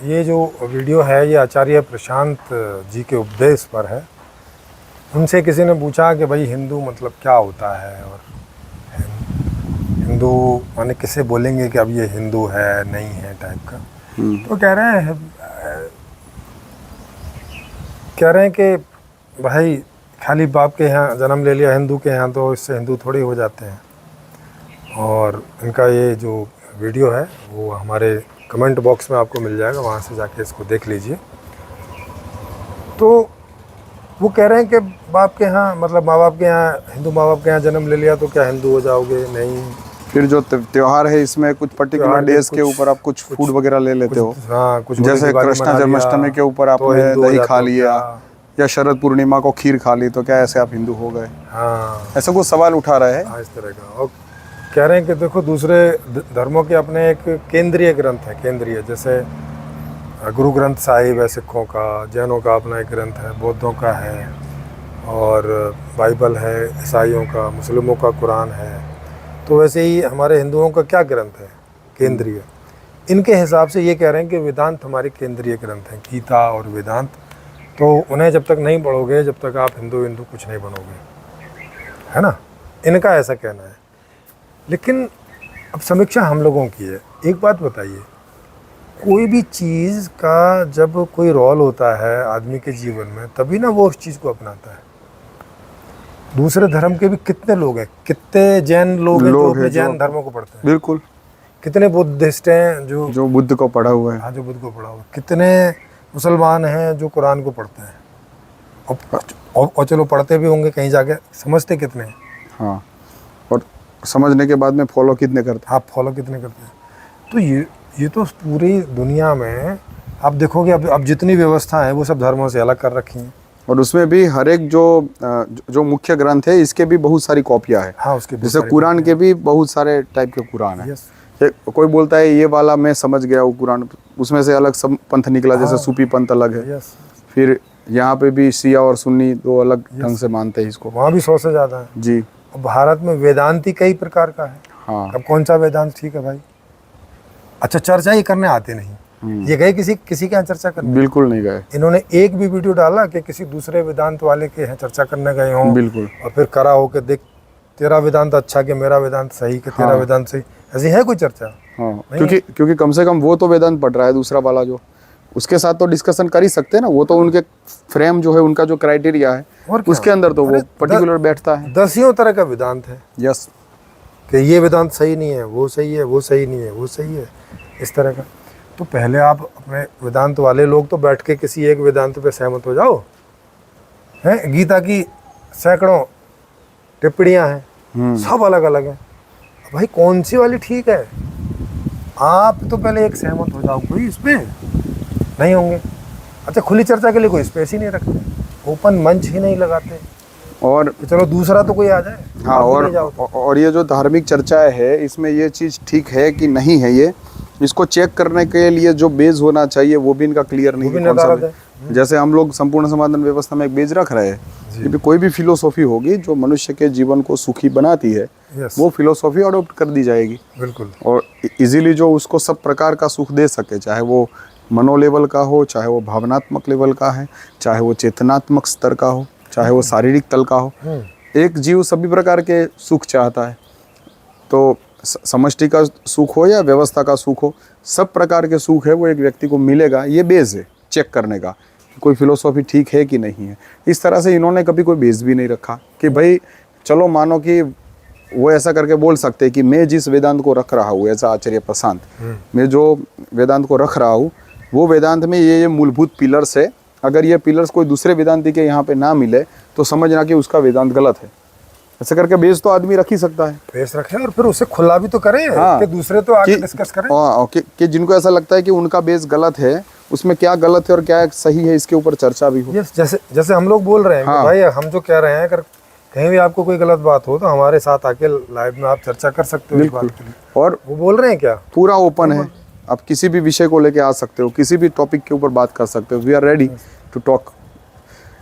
ये जो वीडियो है ये आचार्य प्रशांत जी के उपदेश पर है। उनसे किसी ने पूछा कि भाई हिंदू मतलब क्या होता है, और हिंदू माने किसे बोलेंगे कि अब ये हिंदू है नहीं है टाइप का। तो कह रहे हैं कि भाई खाली बाप के यहाँ जन्म ले लिया हिंदू के यहाँ तो इससे हिंदू थोड़ी हो जाते हैं। और इनका ये जो वीडियो है वो हमारे कमेंट बॉक्स में आपको मिल जाएगा, वहाँ से जाके इसको देख लीजिए। तो वो कह रहे हैं कि बाप के यहाँ मतलब माँ बाप के यहाँ, हिंदू माँ बाप के यहाँ जन्म ले लिया तो क्या हिंदू हो जाओगे? नहीं। फिर जो त्योहार है इसमें कुछ पर्टिकुलर डेज के ऊपर आप कुछ फूड वगैरह ले लेते हो। हाँ, कुछ जैसे कृष्ण जन्माष्टमी के ऊपर आपने दही खा लिया या शरद पूर्णिमा को खीर खा ली, तो क्या ऐसे आप हिंदू हो गए? हाँ, ऐसा कुछ सवाल उठा रहे हैं इस तरह का। और कह रहे हैं कि देखो दूसरे धर्मों के अपने एक केंद्रीय ग्रंथ है, केंद्रीय, जैसे गुरु ग्रंथ साहिब है सिखों का, जैनों का अपना एक ग्रंथ है, बौद्धों का है, और बाइबल है ईसाइयों का, मुस्लिमों का कुरान है। तो वैसे ही हमारे हिंदुओं का क्या ग्रंथ है? केंद्रीय। इनके हिसाब से ये कह रहे हैं कि वेदांत हमारे केंद्रीय ग्रंथ हैं, गीता और वेदांत। तो उन्हें जब तक नहीं पढ़ोगे जब तक आप हिंदू कुछ नहीं बनोगे, है ना? इनका ऐसा कहना है। लेकिन अब समीक्षा हम लोगों की है। एक बात बताइए, कोई भी चीज़ का जब कोई रोल होता है आदमी के जीवन में तभी ना वो उस चीज़ को अपनाता है। दूसरे धर्म के भी कितने लोग हैं, कितने जैन लोग हैं जो अपने जैन धर्मों को पढ़ते हैं। बिल्कुल। कितने बुद्धिस्ट हैं जो बुद्ध को पढ़ा हुआ है। हाँ, जो बुद्ध को पढ़ा हुआ है। कितने मुसलमान हैं जो कुरान को पढ़ते हैं। और चलो पढ़ते भी होंगे कहीं जाके, समझते कितने हैं? हाँ, और समझने के बाद में फॉलो कितने करते हैं? आप फॉलो कितने करते हैं? तो ये तो पूरी दुनिया में आप देखोगे अब जितनी व्यवस्था है वो सब धर्मों से अलग कर रखी हैं। और उसमें भी हर एक जो मुख्य ग्रंथ है इसके भी बहुत सारी कॉपियाँ हैं। हाँ, उसके जैसे कुरान के भी बहुत सारे टाइप के कुरान है। कोई बोलता है ये वाला मैं समझ गया वो कुरान, उसमें से अलग सब पंथ निकला। जैसे सूफी पंथ अलग है। फिर यहाँ पे भी शिया और सुन्नी दो अलग ढंग से मानते हैं इसको। वहाँ भी 100 से ज़्यादा है जी। भारत में वेदांत ही कई प्रकार का है। हाँ, अब कौन सा वेदांत ठीक है भाई? अच्छा, चर्चा ही करने आते नहीं। ये गए किसी के यहाँ चर्चा करने? बिल्कुल नहीं गए। इन्होंने एक भी वीडियो डाला कि किसी दूसरे वेदांत वाले के यहाँ चर्चा करने गए हों? बिल्कुल। और फिर करा हो कि देख तेरा वेदांत अच्छा कि मेरा वेदांत सही कि तेरा वेदांत सही, ऐसी है कोई चर्चा? हाँ, क्योंकि कम से कम वो तो वेदांत पढ़ रहा है, दूसरा वाला जो उसके साथ तो डिस्कशन कर ही सकते हैं ना। वो तो उनके फ्रेम जो है, उनका जो क्राइटेरिया है उसके अंदर तो वो पर्टिकुलर बैठता है। दसियों तरह का वेदांत है। यस, कि ये वेदांत सही नहीं है, वो सही है, वो सही नहीं है, वो सही है, इस तरह का। तो पहले आप अपने वेदांत वाले लोग तो बैठ के किसी एक वेदांत पे सहमत हो जाओ। हैं, गीता की सैकड़ों टिप्पणियाँ हैं, सब अलग अलग हैं। भाई कौन सी वाली ठीक है? आप तो पहले एक सहमत हो जाओ, कोई इस पे नहीं होंगे। अच्छा, खुली चर्चा के लिए कोई स्पेस ही नहीं रखते, ओपन मंच ही नहीं लगाते। और चलो दूसरा तो कोई आ जाए। हाँ, और ये जो धार्मिक चर्चा है इसमें ये चीज़ ठीक है कि नहीं है, ये इसको चेक करने के लिए जो बेज होना चाहिए वो भी इनका क्लियर नहीं है। जैसे हम लोग संपूर्ण समाधान व्यवस्था में एक बेज रख रहे हैं कि कोई भी फिलोसॉफी होगी जो मनुष्य के जीवन को सुखी बनाती है, वो फिलोसॉफी अडॉप्ट कर दी जाएगी। बिल्कुल। और इजीली जो उसको सब प्रकार का सुख दे सके, चाहे वो मनो लेवल का हो, चाहे वो भावनात्मक लेवल का है, चाहे वो चेतनात्मक स्तर का हो, चाहे वो शारीरिक तल का हो। एक जीव सभी प्रकार के सुख चाहता है। तो समष्टि का सुख हो या व्यवस्था का सुख हो, सब प्रकार के सुख है वो एक व्यक्ति को मिलेगा। ये बेस है चेक करने का, कोई फिलोसॉफी ठीक है कि नहीं है। इस तरह से इन्होंने कभी कोई बेस भी नहीं रखा कि भाई चलो मानो कि वो ऐसा करके बोल सकते हैं कि मैं जिस वेदांत को रख रहा हूँ, ऐसा आचार्य प्रशांत, मैं जो वेदांत को रख रहा हूँ वो वेदांत में ये मूलभूत पिलर्स है। अगर ये पिलर्स कोई दूसरे वेदांती के यहाँ पे ना मिले तो समझना कि उसका वेदांत गलत है। ऐसे करके बेस तो आदमी रख ही सकता है। बेस रखे और फिर उसे खुला भी तो करें। हाँ, कि दूसरे तो आगे डिस्कस करें। हाँ, कि जिनको ऐसा लगता है कि उनका बेस गलत है, उसमें क्या गलत है और क्या सही है, इसके ऊपर चर्चा भी हो। जैसे हम लोग बोल रहे हैं। हाँ। कि भाई हम जो कह रहे हैं, अगर कहीं भी आपको कोई गलत बात हो तो हमारे साथ आके लाइव में आप चर्चा कर सकते हो इस बात के लिए। और वो बोल रहे हैं क्या, पूरा ओपन है, आप किसी भी विषय को लेके आ सकते हो, किसी भी टॉपिक के ऊपर बात कर सकते हो। We are ready to talk.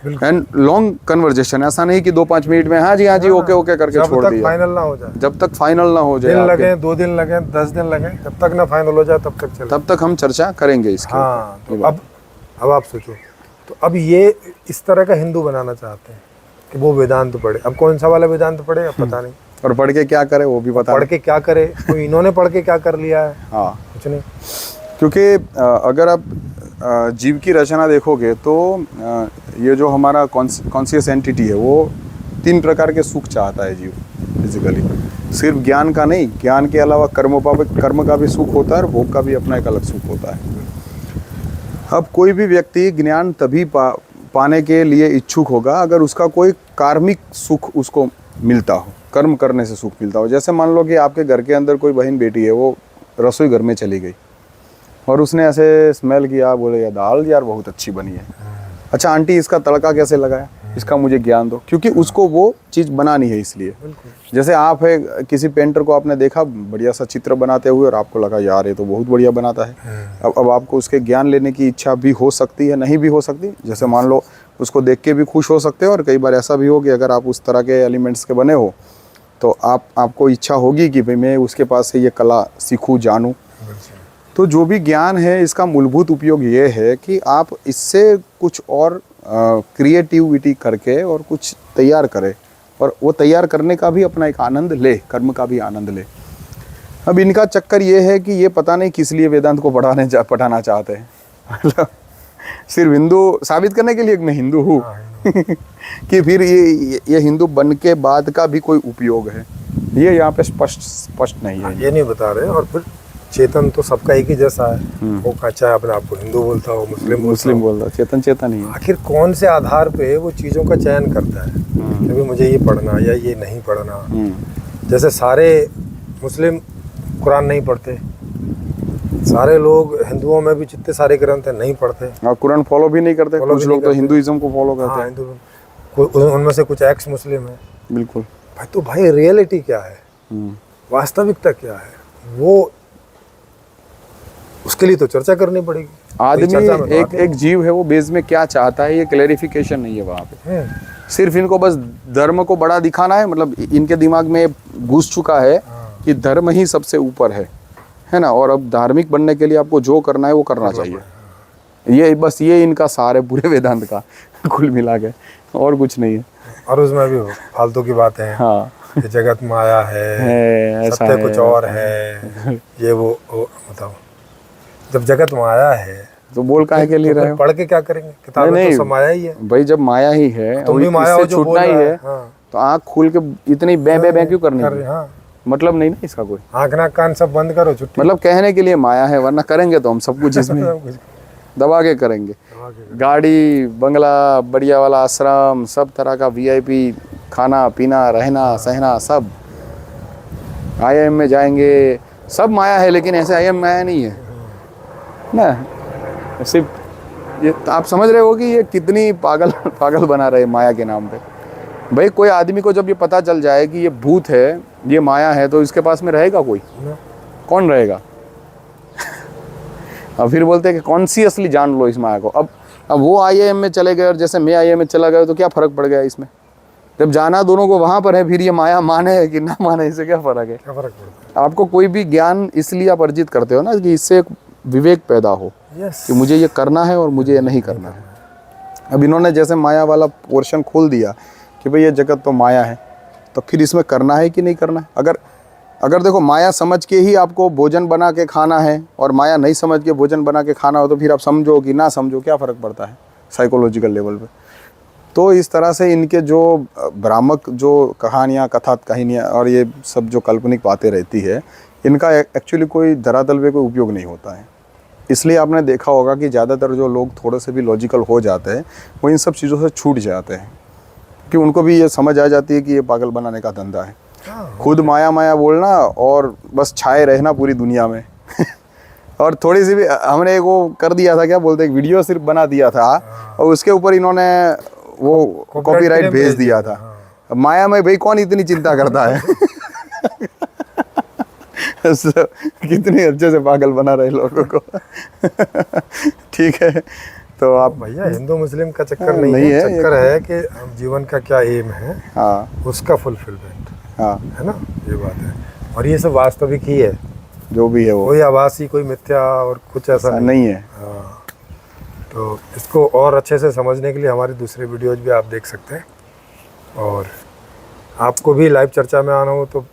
And long conversation, ऐसा नहीं कि 2-5 मिनट में हाँ जी ओके ओके करके जब छोड़ तक दिया। फाइनल ना हो जाए, जब तक फाइनल ना हो जाए, दिन आपके- लगे 2 दिन लगे 10 दिन लगे, जब तक ना फाइनल हो जाए तब तक चले। तब तक हम चर्चा करेंगे इसके हाँ, ऊपर। तो अब आप सोचो, तो अब ये इस तरह का हिंदू बनाना चाहते हैं कि वो वेदांत पढ़े। अब कौन सा वाला वेदांत पढ़े अब पता नहीं, और पढ़ के क्या करे वो भी पता पढ़ के क्या करे, कोई इन्होंने पढ़ के क्या कर लिया है, हाँ, कुछ नहीं। क्योंकि अगर आप जीव की रचना देखोगे तो ये जो हमारा कॉन्शियस एंटिटी है वो 3 प्रकार के सुख चाहता है जीव फिजिकली। सिर्फ ज्ञान का नहीं, ज्ञान के अलावा कर्म का भी सुख होता है और भोग का भी अपना एक अलग सुख होता है। अब कोई भी व्यक्ति ज्ञान तभी पाने के लिए इच्छुक होगा अगर उसका कोई कार्मिक सुख उसको मिलता हो, कर्म करने से सुख मिलता हो। जैसे मान लो कि आपके घर के अंदर कोई बहन बेटी है, वो रसोई घर में चली गई और उसने ऐसे स्मेल किया, बोले यार दाल यार बहुत अच्छी बनी है, अच्छा आंटी इसका तड़का कैसे लगाया, इसका मुझे ज्ञान दो, क्योंकि उसको वो चीज़ बनानी है इसलिए। जैसे आप है, किसी पेंटर को आपने देखा बढ़िया सा चित्र बनाते हुए और आपको लगा यार ये तो बहुत बढ़िया बनाता है, अब आपको उसके ज्ञान लेने की इच्छा भी हो सकती है, नहीं भी हो सकती। जैसे मान लो उसको देख के भी खुश हो सकते हो, और कई बार ऐसा भी हो कि अगर आप उस तरह के एलिमेंट्स के बने हो तो आपको इच्छा होगी कि भाई मैं उसके पास से ये कला सीखूं, जानूं। तो जो भी ज्ञान है इसका मूलभूत उपयोग ये है कि आप इससे कुछ और क्रिएटिविटी करके और कुछ तैयार करें, और वो तैयार करने का भी अपना एक आनंद ले, कर्म का भी आनंद ले। अब इनका चक्कर ये है कि ये पता नहीं किस लिए वेदांत को पढ़ाना चाहते हैं। मतलब सिर्फ हिंदू साबित करने के लिए कि मैं हिंदू हूँ कि फिर ये हिंदू बन के बाद का भी कोई उपयोग है, ये यहाँ पे स्पष्ट नहीं है। ये नहीं बता रहे। और फिर चेतन तो सबका एक ही जैसा है, वो चाहे अपने आप को हिंदू बोलता हो, मुस्लिम बोलता, चेतन ही है। आखिर कौन से आधार पे वो चीज़ों का चयन करता है कि भाई मुझे ये पढ़ना या ये नहीं पढ़ना। जैसे सारे मुस्लिम कुरान नहीं पढ़ते, सारे लोग हिंदुओं में भी जितने सारे ग्रंथ हैं नहीं पढ़ते, हाँ, कुरान फॉलो भी नहीं करते, कुछ लोग तो हिंदुइज्म को फॉलो करते हैं। हिंदू उनमें से कुछ एक्स मुस्लिम है। बिल्कुल भाई, तो भाई रियलिटी क्या है, वास्तविकता क्या है, वो उसके लिए तो चर्चा करनी पड़ेगी। आदमी एक जीव है, वो बेस में क्या चाहता है ये क्लैरिफिकेशन नहीं है वहाँ पे। सिर्फ इनको बस धर्म को बड़ा दिखाना है, मतलब इनके दिमाग में घुस चुका है कि धर्म ही सबसे ऊपर है ना, और अब धार्मिक बनने के लिए आपको जो करना है वो करना चाहिए। ये बस ये इनका सार है पूरे वेदांत का कुल मिला के, और कुछ नहीं है। और उसमें भी फालतू की बातें हैं, हाँ, कि जगत माया है, सत्य कुछ और है, ये वो बताओ। जब जगत माया है तो बोल काहे के लिए रहे हो? पढ़ के क्या करेंगे, किताबें तो सब माया ही है भाई। जब माया ही है, तुम भी माया हो, जो छूटना ही है, तो आँख खोल के इतनी बे क्यों करनी है? मतलब नहीं ना इसका कोई। आँख नाक कान सब बंद करो, छुट्टी। मतलब कहने के लिए माया है, वरना करेंगे तो हम सब कुछ इसमें दबा के करेंगे। गाड़ी, बंगला, बढ़िया वाला आश्रम, सब तरह का VIP, खाना पीना, रहना सहना, सब IIM में जाएंगे, सब माया है। लेकिन ऐसे IIM माया नहीं है ना। सिर्फ ये आप समझ रहे हो कि ये कितनी पागल बना रहे माया के नाम पे। भाई कोई आदमी को जब ये पता चल जाए कि ये भूत है, ये माया है, तो इसके पास में रहेगा कोई? कौन रहेगा? अब फिर बोलते हैं कि कॉन्शियसली जान लो इस माया को। अब वो IIM में चले गए और जैसे मैं IIM में चला गया, तो क्या फ़र्क पड़ गया इसमें? जब जाना दोनों को वहाँ पर है, फिर ये माया माने कि ना माने, इससे क्या फ़र्क है? क्या फ़र्क पड़ता है? आपको कोई भी ज्ञान इसलिए आप अर्जित करते हो ना कि इससे एक विवेक पैदा हो कि मुझे ये करना है और मुझे ये नहीं करना है। अब इन्होंने जैसे माया वाला पोर्शन खोल दिया कि भाई ये जगत तो माया है, तो फिर इसमें करना है कि नहीं करना है? अगर देखो माया समझ के ही आपको भोजन बना के खाना है और माया नहीं समझ के भोजन बना के खाना हो, तो फिर आप समझो कि ना समझो, क्या फ़र्क पड़ता है साइकोलॉजिकल लेवल पे? तो इस तरह से इनके जो भ्रामक जो कहानियाँ, कहानियाँ और ये सब जो काल्पनिक बातें रहती है, इनका एक्चुअली कोई धरातल पे कोई उपयोग नहीं होता है। इसलिए आपने देखा होगा कि ज़्यादातर जो लोग थोड़े से भी लॉजिकल हो जाते हैं, वो इन सब चीज़ों से छूट जाते हैं, कि उनको भी ये समझ आ जाती है कि ये पागल बनाने का धंधा है। खुद माया बोलना और बस छाए रहना पूरी दुनिया में और थोड़ी सी भी हमने वो कर दिया था, क्या बोलते हैं, वीडियो सिर्फ बना दिया था और उसके ऊपर इन्होंने वो कॉपीराइट भेज दिया था। माया में भाई कौन इतनी चिंता करता है कितने अच्छे से पागल बना रहे लोगों को ठीक है। तो आप भैया हिंदू मुस्लिम का चक्कर नहीं नहीं है, है, चक्कर है कि हम जीवन का क्या एम है, हाँ उसका फुलफिलमेंट हाँ, है ना, ये बात है। और ये सब वास्तविक ही है, जो भी है वो कोई आभासी, कोई मिथ्या और कुछ ऐसा ऐसा नहीं। नहीं है। हाँ, तो इसको और अच्छे से समझने के लिए हमारी दूसरी वीडियोज भी आप देख सकते हैं। और आपको भी लाइव चर्चा में आना हो तो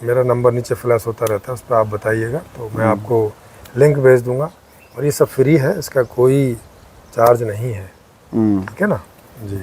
मेरा नंबर नीचे फ्लैश होता रहता है, उस पर आप बताइएगा, तो मैं आपको लिंक भेज दूंगा। और ये सब फ्री है, इसका कोई चार्ज नहीं है, ठीक है ना जी।